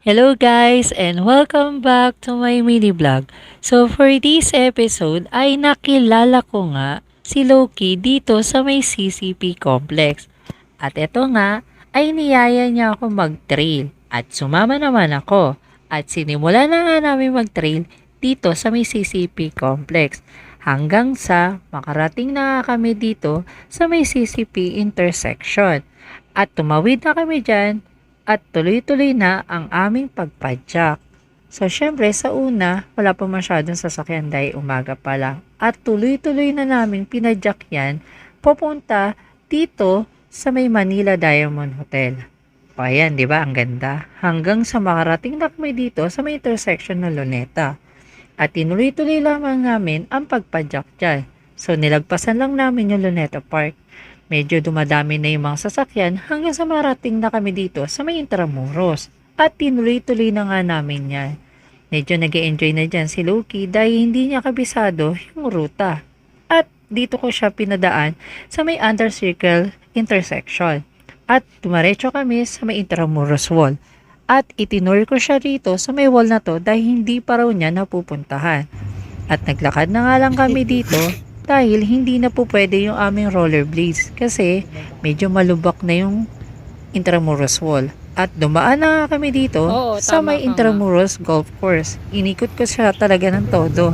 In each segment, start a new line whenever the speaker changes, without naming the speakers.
Hello guys and welcome back to my mini vlog. So for this episode ay nakilala ko nga si Loki dito sa may CCP complex. At ito nga ay niyaya niya ako mag-trail at sumama naman ako at sinimula na nga namin mag-trail dito sa may CCP complex hanggang sa makarating na nga kami dito sa may CCP intersection. At tumawid na kami dyan at tuloy-tuloy na ang aming pagpadyak. So, syempre, sa una, wala pa masyadong sasakyan dahil umaga pa lang. At tuloy-tuloy na namin pinadyak yan papunta dito sa may Manila Diamond Hotel. O ayan, di ba? Ang ganda. Hanggang sa makarating na kami dito sa may intersection ng Luneta. At tinuloy-tuloy lamang namin ang pagpadyak dyan. So, nilagpasan lang namin yung Luneta Park. Medyo dumadami na yung mga sasakyan hanggang sa marating na kami dito sa may Intramuros. At tinuloy-tuloy na nga namin yan. Medyo nag-enjoy na dyan si Loki dahil hindi niya kabisado yung ruta. At dito ko siya pinadaan sa may Under Circle intersection. At dumaretso kami sa may Intramuros wall. At itinur ko siya dito sa may wall na to dahil hindi pa raw niya napupuntahan. At naglakad na nga lang kami dito dahil hindi na po pwede yung aming rollerblades kasi medyo malubak na yung Intramuros wall. At dumaan na nga kami dito sa may Intramuros Golf Course. Inikot ko siya talaga ng todo.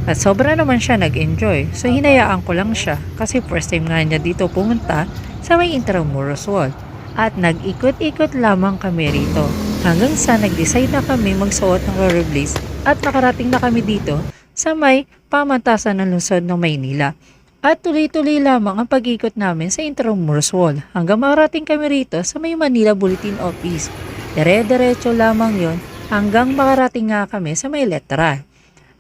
At sobra naman siya nag-enjoy. So hinayaan ko lang siya kasi first time nga niya dito pumunta sa may Intramuros wall. At nag-ikot-ikot lamang kami rito. Hanggang sa nag-decide na kami magsuot ng rollerblades at nakarating na kami dito sa may pamantasan ng lungsod ng Maynila. At tuloy-tuloy lamang ang pag-ikot namin sa Intramuros Wall hanggang makarating kami rito sa may Manila Bulletin Office. Dire-diretso lamang yon hanggang makarating nga kami sa may Letran.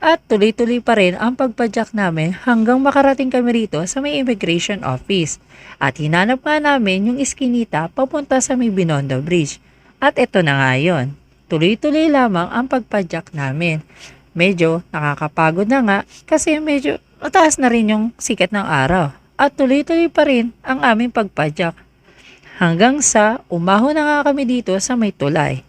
At tuloy-tuloy pa rin ang pagpadyak namin hanggang makarating kami rito sa may Immigration Office. At hinanap nga namin yung iskinita papunta sa may Binondo Bridge. At ito na nga yun. Tuloy-tuloy lamang ang pagpadyak namin. Medyo nakakapagod na nga kasi medyo mataas na rin yung sikat ng araw. At tuloy-tuloy pa rin ang aming pagpadyak. Hanggang sa umahon na nga kami dito sa may tulay.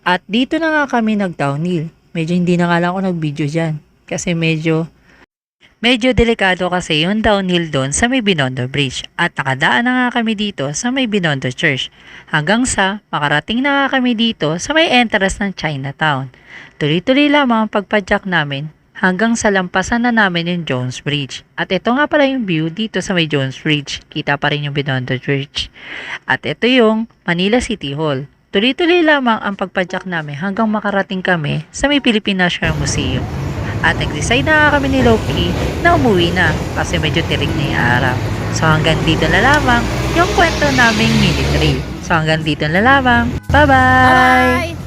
At dito na nga kami nag-downhill. Medyo hindi na nga lang ako nag-video dyan. Kasi medyo delikado kasi yung downhill doon sa may Binondo Bridge. At nakadaan na nga kami dito sa may Binondo Church. Hanggang sa makarating na nga kami dito sa may entrance ng Chinatown. Tuloy-tuloy lamang ang pagpadyak namin hanggang sa lampasan na namin yung Jones Bridge. At ito nga pala yung view dito sa may Jones Bridge. Kita pa rin yung Binondo Church. At ito yung Manila City Hall. Tuloy-tuloy lamang ang pagpadyak namin hanggang makarating kami sa may Philippine National Museum. At nag-decide na kami ni Loki na umuwi na kasi medyo tirik na yung araw. So hanggang dito na lamang yung kwento naming mini trail. So hanggang dito na lamang. Bye-bye!